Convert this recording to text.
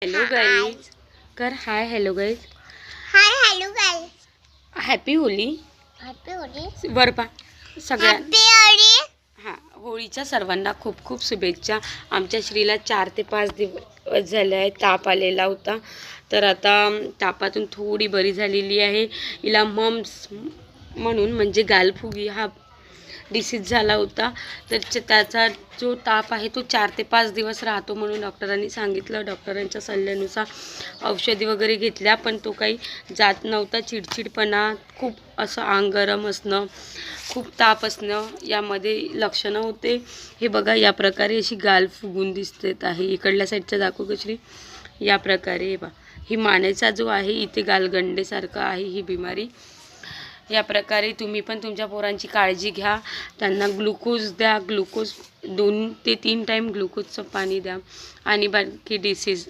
Hello guys कर hi hello guys happy Holi वरपा सगळ्या हां होळीच्या सर्वांना खूप खूप शुभेच्छा. आमच्या श्रीला 4 ते 5 दिवस झाले आहे ताप आलेला होता, तर आता तापातून थोडी बरी झालेली आहे. हिला मम्स म्हणून म्हणजे गालफुगी हा डिसीज झाला होता, तर त्याचा जो ताप आहे तो 4 ते 5 दिवस राहतो म्हणून डॉक्टरांनी सांगितलं. डॉक्टरांच्या सल्ल्यानुसार औषधी वगैरे घेतल्या, पण तो काही जात नव्हता. चिडचिडपणा, खूप असं अंग गरम असणं, खूप ताप असणं यामध्ये लक्षणं होते. हे बघा या प्रकारे अशी गाल फुगून दिसत आहे. इकडल्या साईडच्या दाखव कशी या प्रकारे बा ही मानेचा जो आहे इथे गालगंडेसारखं आहे ही बिमारी. या प्रकारे तुम्ही पण तुमच्या पोरांची काळजी घ्या. त्यांना ग्लुकोज द्या, ग्लुकोज 2 ते 3 टाईम ग्लुकोजचं पाणी द्या आणि बाकी डिसीज